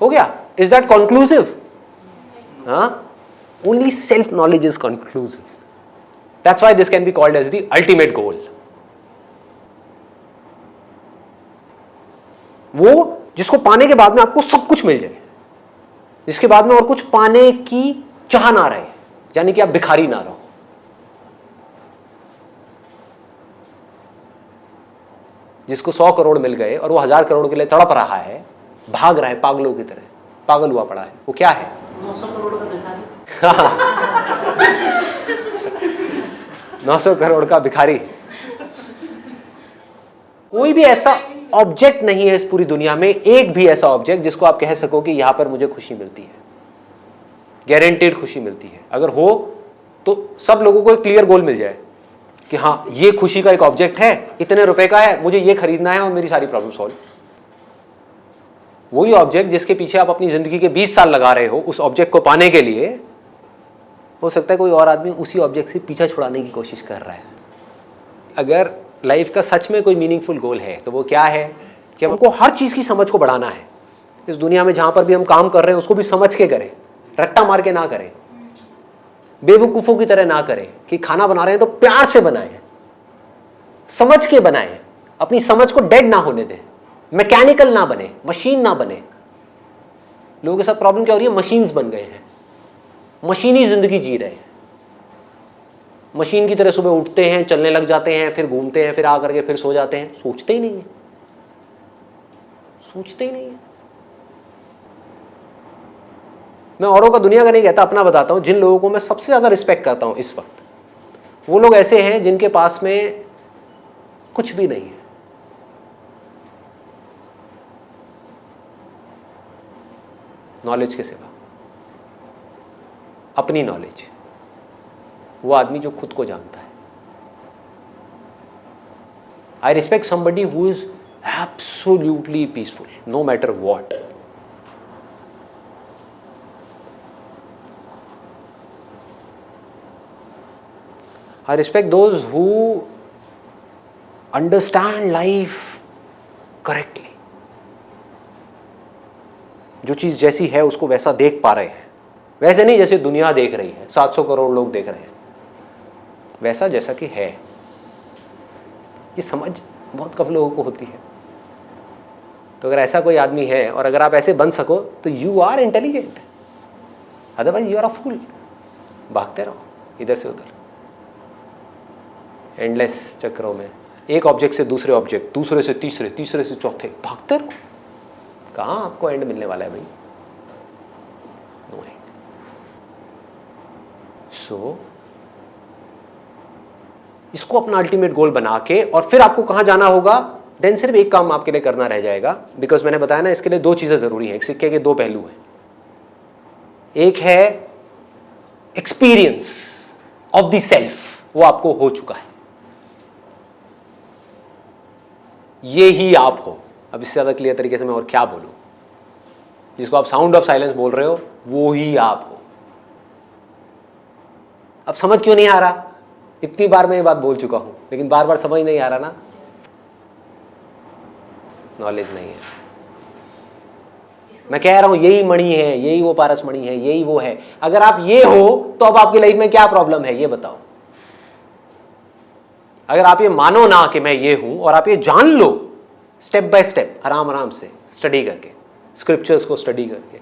हो गया? Is that conclusive? Only self knowledge is conclusive. That's why this can be called as the ultimate goal. वो जिसको पाने के बाद में आपको सब कुछ मिल जाए, जिसके बाद में और कुछ पाने की चाह ना रहे, यानी कि आप भिखारी ना रहो। जिसको 100 करोड़ मिल गए और वो 1000 करोड़ के लिए तड़प रहा है, भाग रहा है पागलों की तरह, पागल हुआ पड़ा है, वो क्या है? 900 करोड़ का भिखारी। 900 करोड़ का भिखारी। कोई भी ऐसा ऑब्जेक्ट नहीं है इस पूरी दुनिया में, एक भी ऐसा ऑब्जेक्ट जिसको आप कह सको कि यहां पर मुझे खुशी मिलती है, गारंटेड खुशी मिलती है। अगर हो तो सब लोगों को एक क्लियर गोल मिल जाए कि हाँ ये खुशी का एक ऑब्जेक्ट है, इतने रुपए का है, मुझे ये खरीदना है और मेरी सारी प्रॉब्लम सॉल्व। वही ऑब्जेक्ट जिसके पीछे आप अपनी जिंदगी के 20 साल लगा रहे हो, उस ऑब्जेक्ट को पाने के लिए, हो सकता है कोई और आदमी उसी ऑब्जेक्ट से पीछा छुड़ाने की कोशिश कर रहा है। अगर लाइफ का सच में कोई मीनिंगफुल गोल है तो वो क्या है कि हमको हर चीज की समझ को बढ़ाना है। इस दुनिया में जहां पर भी हम काम कर रहे हैं उसको भी समझ के करें, रट्टा मार के ना करें, बेवकूफों की तरह ना करें कि खाना बना रहे हैं तो प्यार से बनाएं, समझ के बनाएं, अपनी समझ को डेड ना होने दें, मैकेनिकल ना बने, मशीन ना बने। लोगों के साथ प्रॉब्लम क्या हो रही है? मशीन्स बन गए हैं, मशीनी जिंदगी जी रहे हैं, मशीन की तरह सुबह उठते हैं, चलने लग जाते हैं, फिर घूमते हैं, फिर आकर के फिर सो जाते हैं, सोचते ही नहीं है, सोचते ही नहीं है। मैं औरों का दुनिया का नहीं कहता, अपना बताता हूं। जिन लोगों को मैं सबसे ज्यादा रिस्पेक्ट करता हूं इस वक्त, वो लोग ऐसे हैं जिनके पास में कुछ भी नहीं है, नॉलेज के सिवा, अपनी नॉलेज। वो आदमी जो खुद को जानता है। I respect somebody who is absolutely peaceful no matter what. I respect those who understand life correctly. जो चीज जैसी है उसको वैसा देख पा रहे हैं, वैसे नहीं जैसे दुनिया देख रही है, 700 करोड़ लोग देख रहे हैं, वैसा जैसा कि है। ये समझ बहुत कम लोगों को होती है। तो अगर ऐसा कोई आदमी है और अगर आप ऐसे बन सको तो you are intelligent, otherwise you are a fool. भागते रहो इधर से उधर एंडलेस चक्रों में, एक ऑब्जेक्ट से दूसरे ऑब्जेक्ट, दूसरे से तीसरे, तीसरे से चौथे, भागते रहो। कहाँ आपको एंड मिलने वाला है भाई? No and. सो इसको अपना अल्टीमेट गोल बना के और फिर आपको कहाँ जाना होगा? देन सिर्फ एक काम आपके लिए करना रह जाएगा, बिकॉज मैंने बताया ना इसके लिए दो चीजें जरूरी हैं। एक सिक्के के दो पहलू हैं। एक है एक्सपीरियंस ऑफ द सेल्फ, वो आपको हो चुका है, ये ही आप हो। अब इससे ज्यादा क्लियर तरीके से मैं और क्या बोलूं? जिसको आप साउंड ऑफ साइलेंस बोल रहे हो वो ही आप हो। अब समझ क्यों नहीं आ रहा? इतनी बार मैं ये बात बोल चुका हूं, लेकिन बार बार समझ नहीं आ रहा ना, नॉलेज नहीं है। मैं कह रहा हूं यही मणि है, यही वो पारस मणि है, यही वो है। अगर आप ये हो तो अब आपकी लाइफ में क्या प्रॉब्लम है ये बताओ। अगर आप ये मानो ना कि मैं ये हूं और आप ये जान लो स्टेप बाय स्टेप, आराम आराम से स्टडी करके, स्क्रिप्चर्स को स्टडी करके,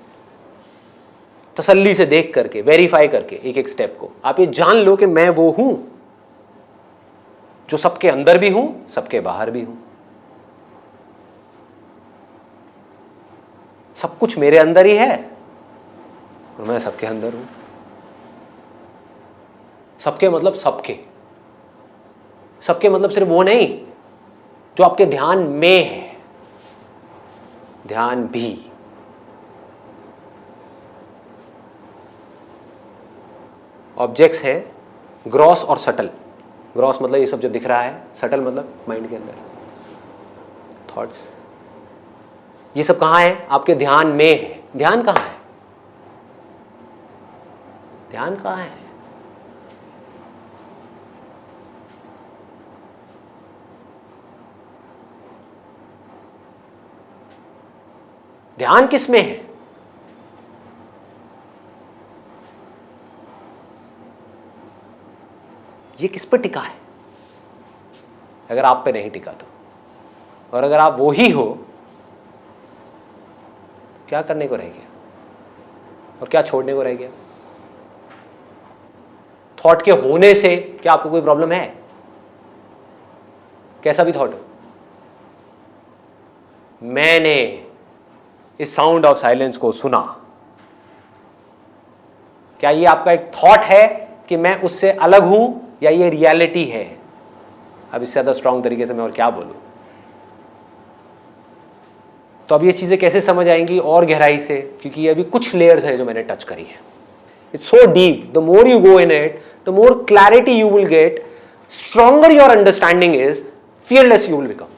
तसल्ली से देख करके, वेरीफाई करके एक एक स्टेप को, आप ये जान लो कि मैं वो हूं जो सबके अंदर भी हूं, सबके बाहर भी हूं। सब कुछ मेरे अंदर ही है और मैं सबके अंदर हूं। सबके मतलब सबके, सबके मतलब सिर्फ वो नहीं जो आपके ध्यान में है, ध्यान भी। ऑब्जेक्ट्स हैं ग्रॉस और सटल। ग्रॉस मतलब ये सब जो दिख रहा है, सटल मतलब माइंड के अंदर थॉट्स। ये सब कहां है? आपके ध्यान में है। ध्यान कहां है? ध्यान कहां है? ध्यान किस में है? ये किस पे टिका है? अगर आप पे नहीं टिका तो, और अगर आप वो ही हो, क्या करने को रह गया और क्या छोड़ने को रह गया? थॉट के होने से क्या आपको कोई प्रॉब्लम है? कैसा भी थॉट हो, मैंने इस साउंड ऑफ साइलेंस को सुना, क्या ये आपका एक थॉट है कि मैं उससे अलग हूं, या ये रियलिटी है? अब इससे ज्यादा स्ट्रांग तरीके से मैं और क्या बोलूं? तो अब ये चीजें कैसे समझ आएंगी और गहराई से, क्योंकि ये अभी कुछ लेयर्स है जो मैंने टच करी है. It's so deep. The more you go in it, the more clarity you will get, stronger your understanding is, fearless you will become.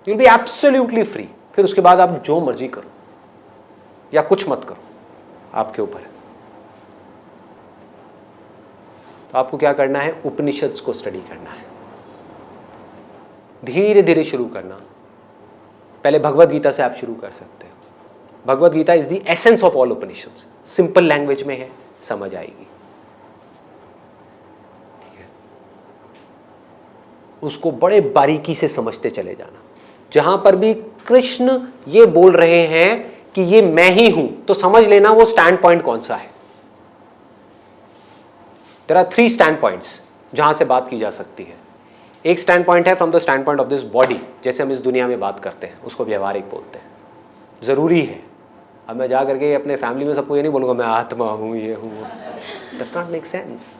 You will be absolutely free. फिर उसके बाद आप जो मर्जी करो या कुछ मत करो, आपके ऊपर है. तो आपको क्या करना है? उपनिषद्स को स्टडी करना है, धीरे धीरे शुरू करना. पहले भगवद गीता से आप शुरू कर सकते हैं. Bhagavad Gita is the essence of all Upanishads. Simple language में है, समझ आएगी. उसको बड़े बारीकी से समझते चले जाना. जहां पर भी कृष्ण ये बोल रहे हैं कि ये मैं ही हूं, तो समझ लेना वो स्टैंड पॉइंट कौन सा है. देयर आर 3 स्टैंड पॉइंट्स जहां से बात की जा सकती है. एक स्टैंड पॉइंट है from the stand point of this body, जैसे हम इस दुनिया में बात करते हैं, उसको व्यवहारिक बोलते हैं. जरूरी है. अब मैं जा करके अपने फैमिली में सबको ये नहीं बोलूंगा मैं आत्मा हूं, ये हूं. Does not make sense.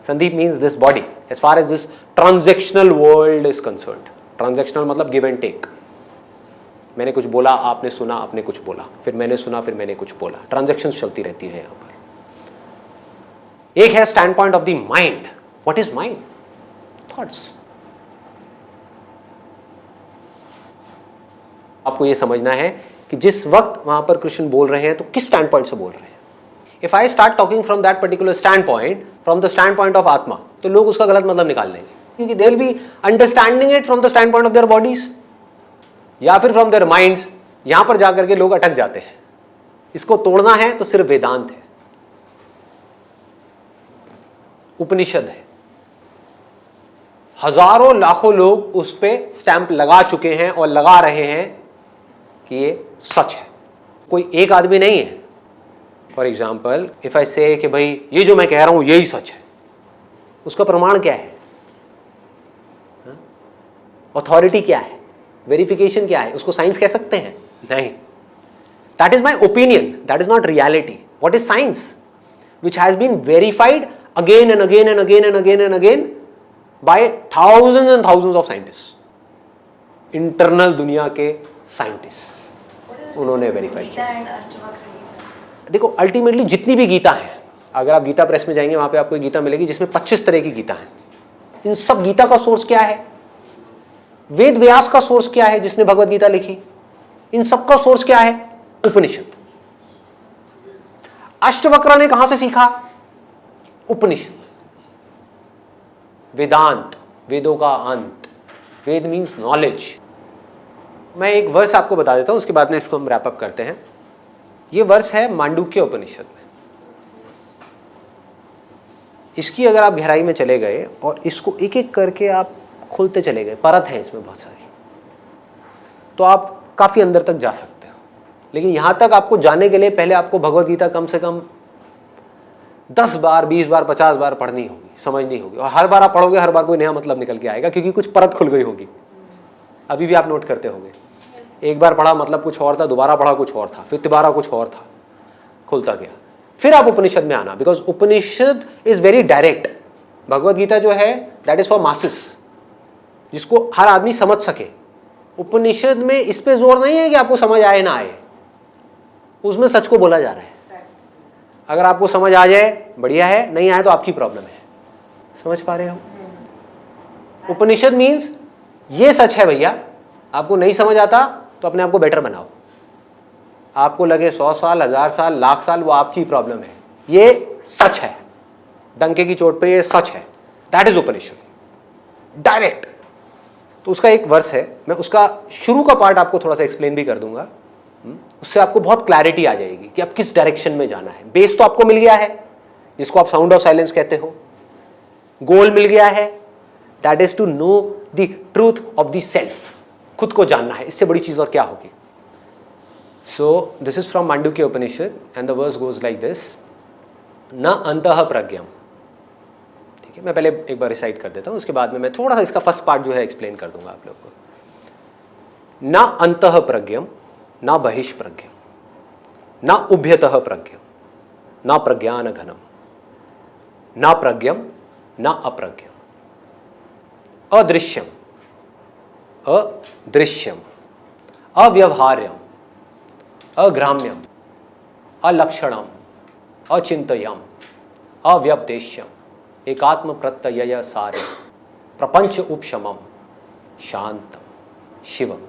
Sandeep means this body. As far as this transactional world is concerned, transactional मतलब give and take. मैंने कुछ बोला, आपने सुना, आपने कुछ बोला, फिर मैंने सुना, फिर मैंने कुछ बोला. ट्रांजैक्शंस चलती रहती है यहां पर. एक है stand point of the mind. What is mind? Thoughts. आपको यह समझना है कि जिस वक्त वहां पर कृष्ण बोल रहे हैं तो किस स्टैंड पॉइंट से बोल रहे हैं. If I start talking from that particular standpoint, from the standpoint of आत्मा, तो लोग उसका गलत मतलब निकाल लेंगे, क्योंकि they will be understanding it from the standpoint of their bodies, या फिर from their minds. यहां पर जाकर के लोग अटक जाते हैं. इसको तोड़ना है तो सिर्फ वेदांत है, उपनिषद है. हजारों लाखों लोग उस पे स्टैंप लगा चुके हैं और लगा रहे हैं कि ये सच है. कोई एक आदमी नहीं है. फॉर एग्जाम्पल, इफ आई से कि भाई ये जो मैं कह रहा हूं यही सच है, उसका प्रमाण क्या है? अथॉरिटी क्या है? वेरिफिकेशन क्या है? उसको साइंस कह सकते हैं? नहीं. That is my opinion, that is not reality. What is science? Which has been verified again and again and again and again and again by thousands and thousands of scientist. Internal दुनिया के scientist, उन्होंने verify किया. देखो, ultimately जितनी भी गीता है, अगर आप गीता प्रेस में जाएंगे वहां पे आपको गीता मिलेगी जिसमें 25 तरह की गीता है. इन सब गीता का सोर्स क्या है? वेद व्यास का सोर्स क्या है जिसने भगवद गीता लिखी? इन सब का सोर्स क्या है? उपनिषद. अष्टवक्र ने कहां से सीखा? उपनिषद. वेदांत, वेदों का अंत. वेद मीन्स नॉलेज. मैं एक वर्स आपको बता देता हूं, उसके बाद में इसको हम रैप अप करते हैं. ये वर्स है मांडुक्य उपनिषद में. इसकी अगर आप गहराई में चले गए और इसको एक एक करके आप खोलते चले गए, परत है इसमें बहुत सारी, तो आप काफी अंदर तक जा सकते हो. लेकिन यहां तक आपको जाने के लिए पहले आपको भगवद गीता कम से कम 10 बार, 20 बार, 50 बार पढ़नी होगी, समझनी होगी. और हर बार आप पढ़ोगे, हर बार कोई नया मतलब निकल के आएगा, क्योंकि कुछ परत खुल गई होगी. अभी भी आप नोट करते होंगे, एक बार पढ़ा मतलब कुछ और था, दोबारा पढ़ा कुछ और था, फिर तिबारा कुछ और था, खुलता गया. फिर आप उपनिषद में आना, because Upanishad is very direct. Bhagavad Gita जो है दैट इज फॉर मासेस, जिसको हर आदमी समझ सके. उपनिषद में इस पे जोर नहीं है कि आपको समझ आए ना आए, उसमें सच को बोला जा रहा है. अगर आपको समझ आ जाए बढ़िया है, नहीं आए तो आपकी प्रॉब्लम है. समझ पा रहे हो? उपनिषद मीन्स ये सच है भैया, आपको नहीं समझ आता तो अपने आप को बेटर बनाओ. आपको लगे 100 साल, 1000 साल, लाख साल, वो आपकी प्रॉब्लम है. ये सच है, डंके की चोट पे ये सच है. That is Upanishad, direct. तो उसका एक वर्स है, मैं उसका शुरू का पार्ट आपको थोड़ा सा एक्सप्लेन भी कर दूंगा. उससे आपको बहुत क्लैरिटी आ जाएगी कि अब किस डायरेक्शन में जाना है. बेस तो आपको मिल गया है, जिसको आप साउंड ऑफ साइलेंस कहते हो. गोल मिल गया है, that is to know the truth of the self, खुद को जानना है, इससे बड़ी चीज और क्या होगी। So this is from Mandukya Upanishad and the verse goes like this, न अंतः प्रज्ञम। ठीक है, मैं पहले एक बार रिसाइट कर देता हूं, उसके बाद में मैं थोड़ा सा इसका फर्स्ट पार्ट जो है एक्सप्लेन कर दूंगा आप लोग को। न अंतः प्रज्ञम न बहिष्प्रज्ञम न उभयतः प्रज्ञम न प्रज्ञान घनम न प्रज्ञम न अप्रज्ञम, अदृश्यम अदृश्यम अव्यवहार्यम अग्राम्यम अलक्षणम अचिंतयम अव्यपदेश्यम एकात्म प्रत्यय सारे प्रपंच उपशमम शांतम शिवम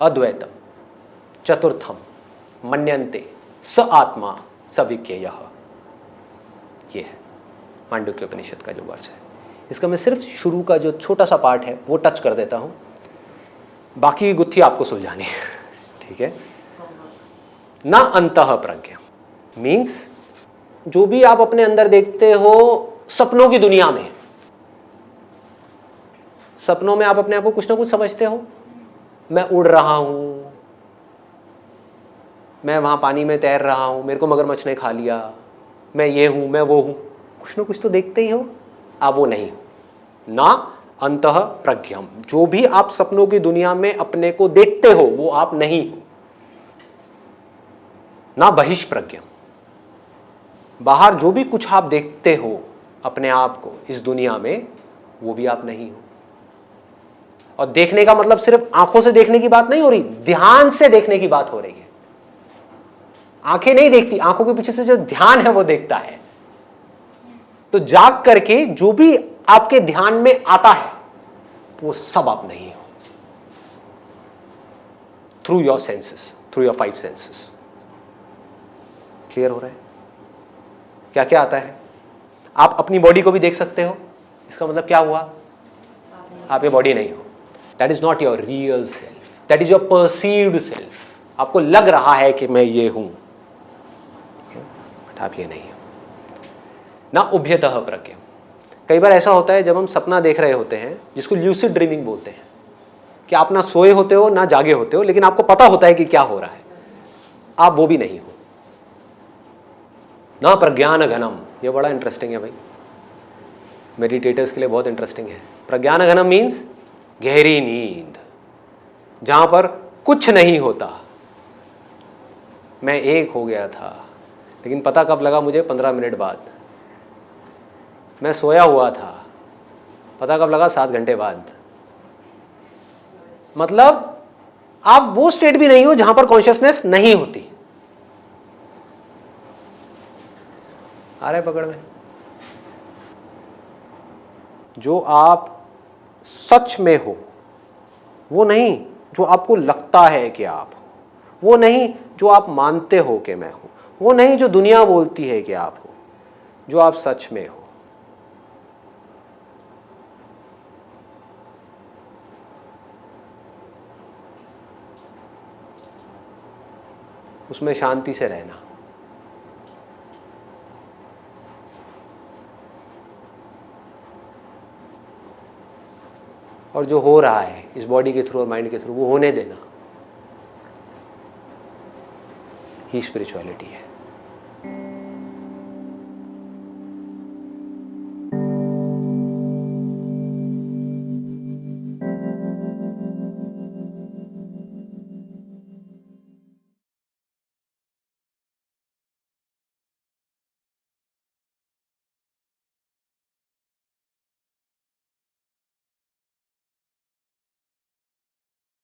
अद्वैतम चतुर्थम मन्यन्ते स आत्मा सविज्ञेयः। ये है मांडुक्य उपनिषद का जो वर्ष है। इसका मैं सिर्फ शुरू का जो छोटा सा पार्ट है वो टच कर देता हूँ, बाकी गुत्थी आपको सुलझानी है। ठीक है, न अंतः प्रज्ञा मीन्स जो भी आप अपने अंदर देखते हो सपनों की दुनिया में, सपनों में आप अपने आप को कुछ ना कुछ समझते हो, मैं उड़ रहा हूं, मैं वहां पानी में तैर रहा हूं, मेरे को मगरमच्छ ने खा लिया, मैं ये हूं, मैं वो हूं, कुछ ना कुछ तो देखते ही हो, आप वो नहीं हो। ना अंतः प्रज्ञम, जो भी आप सपनों की दुनिया में अपने को देखते हो वो आप नहीं हो। ना बहिष्प्रज्ञम, बाहर जो भी कुछ आप देखते हो अपने आप को इस दुनिया में वो भी आप नहीं हो। और देखने का मतलब सिर्फ आंखों से देखने की बात नहीं हो रही, ध्यान से देखने की बात हो रही है। आंखें नहीं देखती, आंखों के पीछे से जो ध्यान है वो देखता है। तो जाग करके जो भी आपके ध्यान में आता है वो सब आप नहीं हो, through your senses, through your 5 senses. Clear हो रहा है? क्या क्या आता है? आप अपनी बॉडी को भी देख सकते हो, इसका मतलब क्या हुआ? आप ये बॉडी नहीं हो। That is not your real self, that is your perceived self. आपको लग रहा है कि मैं ये हूं, बट आप ये नहीं हो। ना उभयतः प्रज्ञा, कई बार ऐसा होता है जब हम सपना देख रहे होते हैं, जिसको ल्यूसिड ड्रीमिंग बोलते हैं, कि आप ना सोए होते हो ना जागे होते हो, लेकिन आपको पता होता है कि क्या हो रहा है, आप वो भी नहीं हो। ना प्रज्ञान घनम, ये बड़ा इंटरेस्टिंग है भाई, मेडिटेटर्स के लिए बहुत इंटरेस्टिंग है। प्रज्ञान घनम मीन्स गहरी नींद, जहां पर कुछ नहीं होता। मैं एक हो गया था, लेकिन पता कब लगा मुझे? 15 मिनट बाद। मैं सोया हुआ था, पता कब लगा? 7 घंटे बाद। मतलब आप वो स्टेट भी नहीं हो जहां पर कॉन्शियसनेस नहीं होती। आ रहा है पकड़ में? जो आप सच में हो वो नहीं जो आपको लगता है कि आप हो, वो नहीं जो आप मानते हो कि मैं हूं, वो नहीं जो दुनिया बोलती है कि आप हो, जो आप सच में हो। उसमें शांति से रहना। और जो हो रहा है इस बॉडी के थ्रू और माइंड के थ्रू, वो होने देना ही स्पिरिचुअलिटी है।